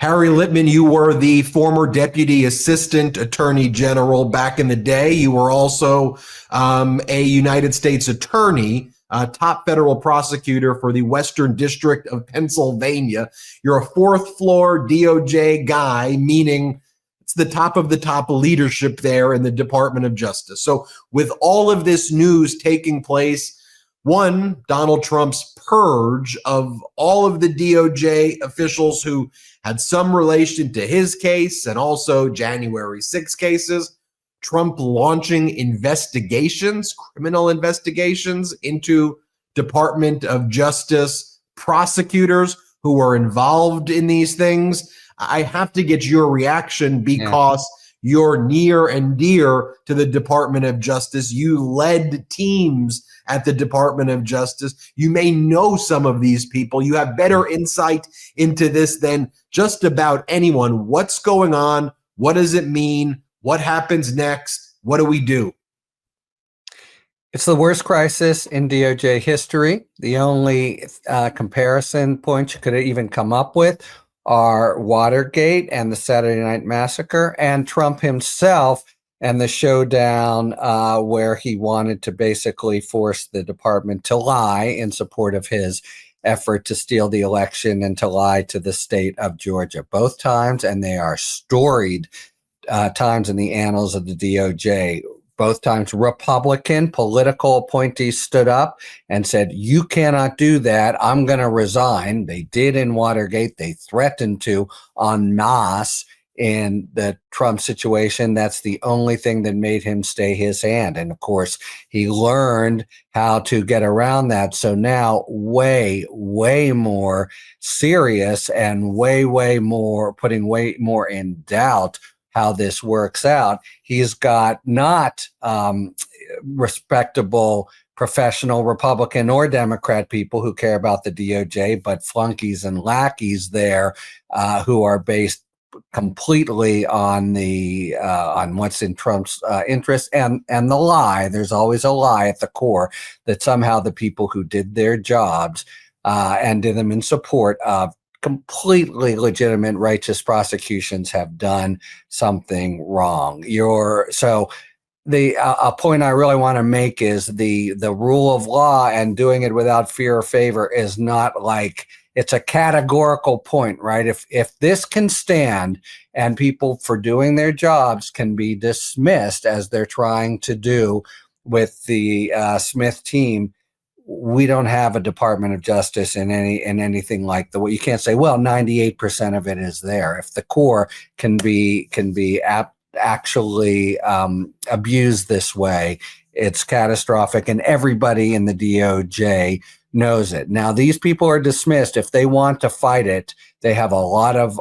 Harry Litman, you were the former Deputy Assistant Attorney General back in the day. You were also a United States Attorney, top federal prosecutor for the Western District of Pennsylvania. You're a fourth floor DOJ guy, meaning it's the top of the top leadership there in the Department of Justice. So with all of this news taking place, one, Donald Trump's purge of all of the DOJ officials who had some relation to his case and also January 6 cases, Trump launching investigations, criminal investigations into Department of Justice prosecutors who were involved in these things. I have to get your reaction because you're near and dear to the Department of Justice. You led teams at the Department of Justice. You may know some of these people. You have better insight into this than just about anyone. What's going on? What does it mean? What happens next? What do we do? It's the worst crisis in DOJ history. The only comparison points you could even come up with are Watergate and the Saturday Night Massacre, and Trump himself and the showdown where he wanted to basically force the department to lie in support of his effort to steal the election and to lie to the state of Georgia. Both times, and they are storied times in the annals of the DOJ. Both times, Republican political appointees stood up and said, "You cannot do that. I'm going to resign." They did in Watergate. They threatened to en masse in the Trump situation. That's the only thing that made him stay his hand. And of course, he learned how to get around that. So now way more serious and way more, putting way more in doubt how this works out. He's got not respectable professional Republican or Democrat people who care about the DOJ, but flunkies and lackeys there who are based completely on the on what's in Trump's interest and the lie. There's always a lie at the core that somehow the people who did their jobs and did them in support of completely legitimate righteous prosecutions have done something wrong. A point I really want to make is the rule of law and doing it without fear or favor is not like, it's a categorical point, right? If this can stand and people for doing their jobs can be dismissed as they're trying to do with the Smith team, we don't have a Department of Justice in anything like the way you can't say, well, 98% of it is there. If the core can be actually abused this way, it's catastrophic, and everybody in the DOJ knows it. Now, these people are dismissed. If they want to fight it, they have a lot of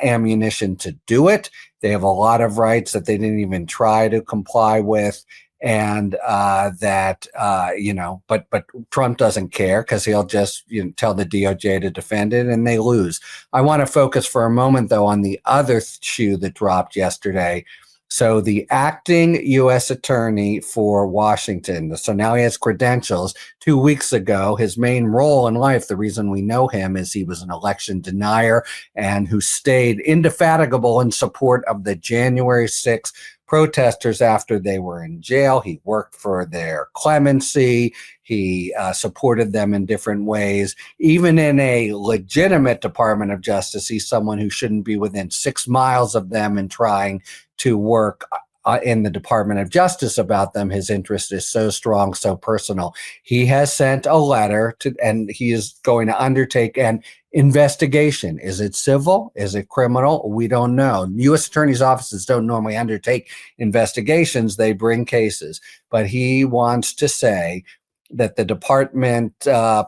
ammunition to do it. They have a lot of rights that they didn't even try to comply with. And but Trump doesn't care because he'll just tell the DOJ to defend it, and they lose. I want to focus for a moment, though, on the other shoe that dropped yesterday. So the acting U.S. attorney for Washington, so now he has credentials. 2 weeks ago, his main role in life, the reason we know him is he was an election denier and who stayed indefatigable in support of the January 6th protesters after they were in jail. He worked for their clemency. He supported them in different ways. Even in a legitimate Department of Justice, he's someone who shouldn't be within 6 miles of them and trying to work in the Department of Justice about them. His interest is so strong, so personal. He has sent a letter and he is going to undertake an investigation. Is it civil? Is it criminal? We don't know. U.S. attorneys' offices don't normally undertake investigations. They bring cases. But he wants to say that the department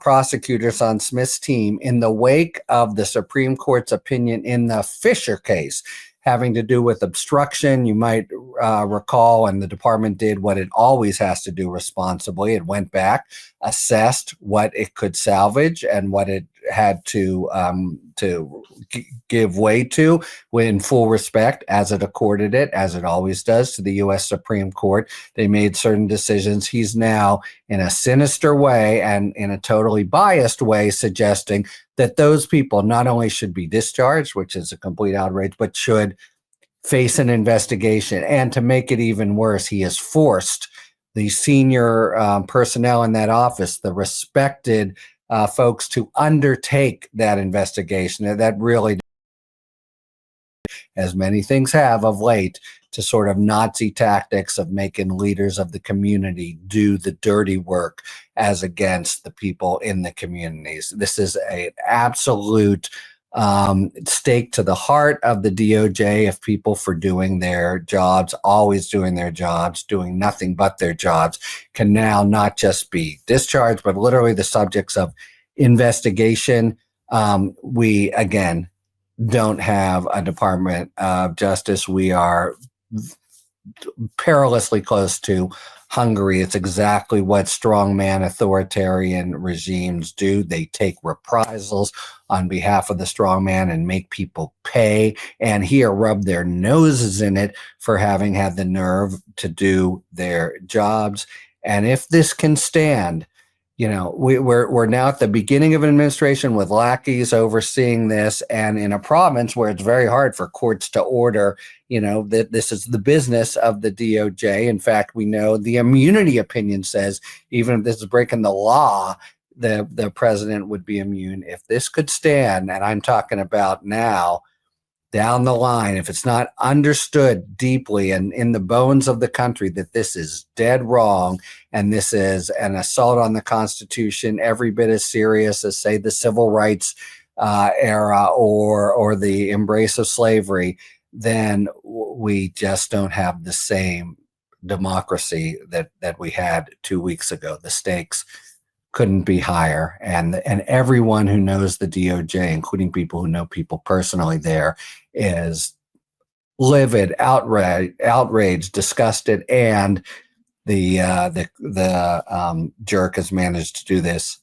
prosecutors on Smith's team, in the wake of the Supreme Court's opinion in the Fisher case, having to do with obstruction, you might recall, and the department did what it always has to do responsibly. It went back, assessed what it could salvage and what it had to give way to, in full respect, as it accorded it, as it always does, to the U.S. Supreme Court. They made certain decisions. He's now, in a sinister way and in a totally biased way, suggesting that those people not only should be discharged, which is a complete outrage, but should face an investigation. And to make it even worse, he has forced the senior personnel in that office, the respected folks, to undertake that investigation. That really, as many things have of late, to sort of Nazi tactics of making leaders of the community do the dirty work as against the people in the communities. This is an absolute stake to the heart of the DOJ, of people for doing their jobs, always doing their jobs, doing nothing but their jobs, can now not just be discharged, but literally the subjects of investigation. We, again, don't have a Department of Justice. We are perilously close to Hungary. It's exactly what strongman authoritarian regimes do. They take reprisals on behalf of the strongman and make people pay, and here rub their noses in it for having had the nerve to do their jobs. And if this can stand, you know, we're now at the beginning of an administration with lackeys overseeing this, and in a province where it's very hard for courts to order, you know, that this is the business of the DOJ. In fact, we know the immunity opinion says even if this is breaking the law, the president would be immune. If this could stand, and I'm talking about now, down the line, if it's not understood deeply and in the bones of the country that this is dead wrong and this is an assault on the Constitution, every bit as serious as, say, the civil rights era or the embrace of slavery, then we just don't have the same democracy that we had 2 weeks ago. The stakes couldn't be higher, and everyone who knows the DOJ, including people who know people personally there, is livid, outraged, disgusted, and the jerk has managed to do this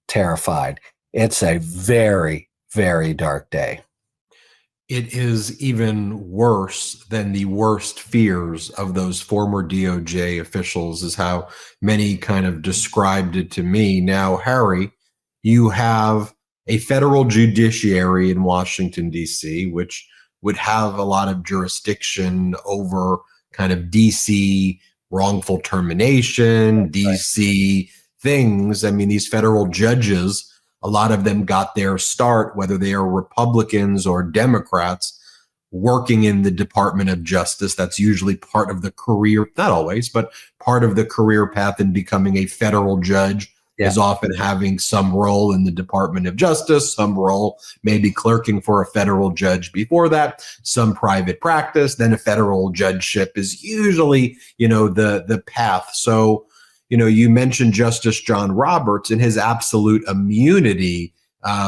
terrified. It's a very, very dark day. It is even worse than the worst fears of those former DOJ officials, is how many kind of described it to me. Now, Harry, you have a federal judiciary in Washington, D.C., which would have a lot of jurisdiction over kind of D.C. wrongful termination, D.C. things. I mean, these federal judges, a lot of them got their start, whether they are Republicans or Democrats, working in the Department of Justice. That's usually part of the career, not always, but part of the career path in becoming a federal judge. Is often having some role in the Department of Justice, some role maybe clerking for a federal judge before that, some private practice, then a federal judgeship is usually, you know, the path. So, you know, you mentioned Justice John Roberts and his absolute immunity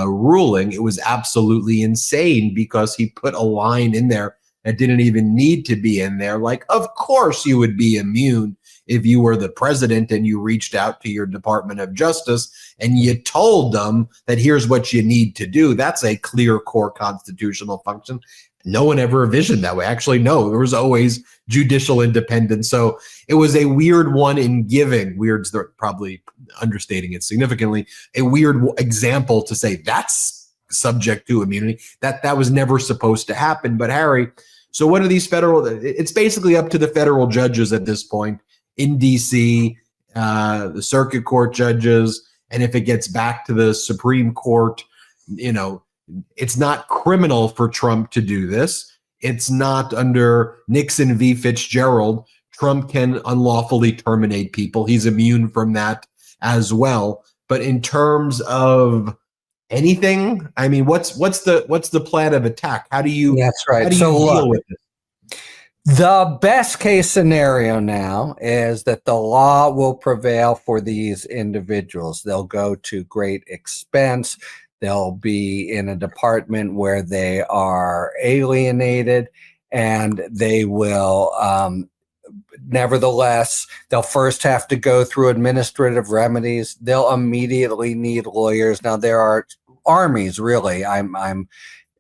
ruling. It was absolutely insane because he put a line in there that didn't even need to be in there. Like, of course you would be immune if you were the president and you reached out to your Department of Justice and you told them that here's what you need to do. That's a clear core constitutional function. No one ever envisioned that way. Actually, no, there was always judicial independence. So it was a weird one in giving, weird's probably understating it significantly, a weird example to say that's subject to immunity. That was never supposed to happen. But Harry, so what are these federal, it's basically up to the federal judges at this point in DC, the circuit court judges, and if it gets back to the Supreme Court, you know, it's not criminal for Trump to do this. It's not under Nixon v. Fitzgerald. Trump can unlawfully terminate people. He's immune from that as well. But in terms of anything, I mean, what's the plan of attack? How do you, That's right. How do you deal with it? The best case scenario now is that the law will prevail for these individuals. They'll go to great expense. They'll be in a department where they are alienated, and they will, nevertheless, they'll first have to go through administrative remedies. They'll immediately need lawyers. Now, there are armies, really. I'm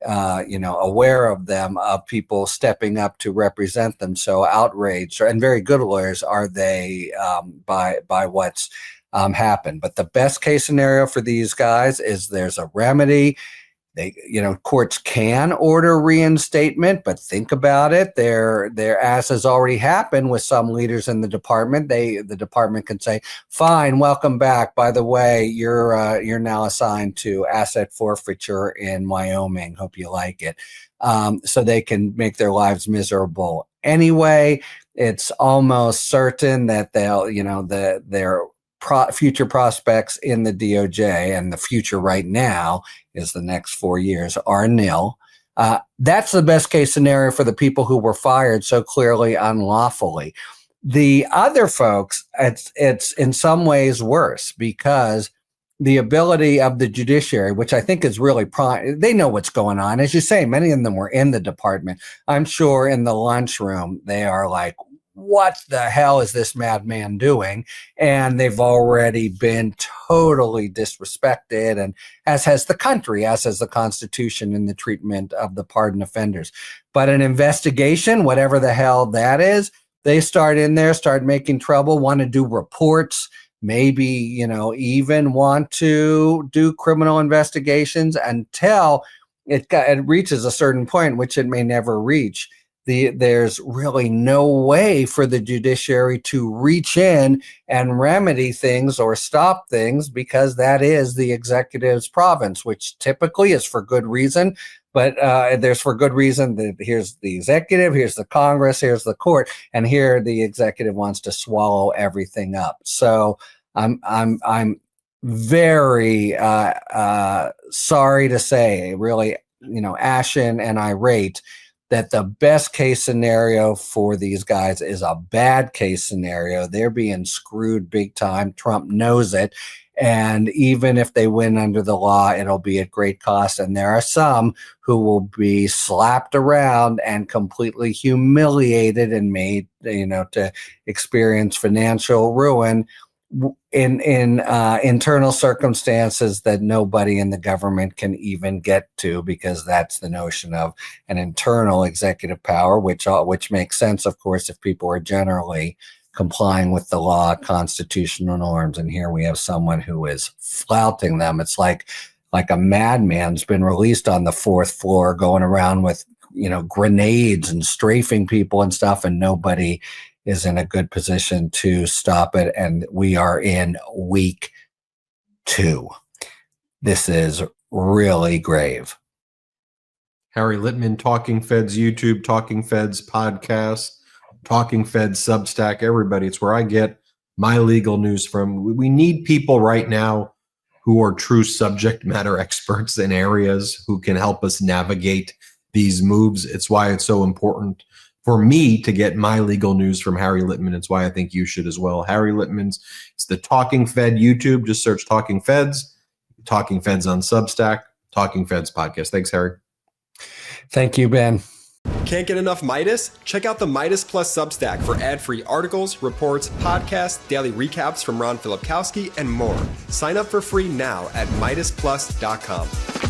aware of them, of people stepping up to represent them. So outraged, and very good lawyers are they by what's happened. But the best case scenario for these guys is there's a remedy. Courts can order reinstatement, but think about it. As has already happened with some leaders in the department. The department can say, "Fine, welcome back. By the way, you're now assigned to asset forfeiture in Wyoming. Hope you like it." So they can make their lives miserable anyway. It's almost certain that their future prospects in the DOJ, and the future right now is the next 4 years, are nil. That's the best case scenario for the people who were fired so clearly unlawfully. The other folks, it's in some ways worse, because the ability of the judiciary, which I think is really they know what's going on. As you say, many of them were in the department. I'm sure in the lunchroom they are like, what the hell is this madman doing? And they've already been totally disrespected, and as has the country, as has the Constitution, in the treatment of the pardoned offenders. But an investigation, whatever the hell that is, they start making trouble, want to do reports, maybe, even want to do criminal investigations until it reaches a certain point, which it may never reach. There's really no way for the judiciary to reach in and remedy things or stop things, because that is the executive's province, which typically is for good reason. But there's for good reason that here's the executive, here's the Congress, here's the court, and here the executive wants to swallow everything up. So I'm very sorry to say, really, ashen and irate, that the best case scenario for these guys is a bad case scenario. They're being screwed big time. Trump knows it. And even if they win under the law, it'll be at great cost. And there are some who will be slapped around and completely humiliated and made, to experience financial ruin in internal circumstances that nobody in the government can even get to, because that's the notion of an internal executive power, which makes sense, of course, if people are generally complying with the law, constitutional norms. And here we have someone who is flouting them. It's like a madman's been released on the fourth floor, going around with grenades and strafing people and stuff, and nobody is in a good position to stop it. And we are in week 2. This is really grave. Harry Litman, Talking Feds YouTube, Talking Feds podcast, Talking Feds Substack, everybody. It's where I get my legal news from. We need people right now who are true subject matter experts in areas who can help us navigate these moves. It's why it's so important for me to get my legal news from Harry Litman. It's why I think you should as well. Harry Litman's, it's the Talking Fed YouTube. Just search Talking Feds, Talking Feds on Substack, Talking Feds podcast. Thanks, Harry. Thank you, Ben. Can't get enough Meidas? Check out the Meidas Plus Substack for ad-free articles, reports, podcasts, daily recaps from Ron Filipkowski, and more. Sign up for free now at MeidasPlus.com.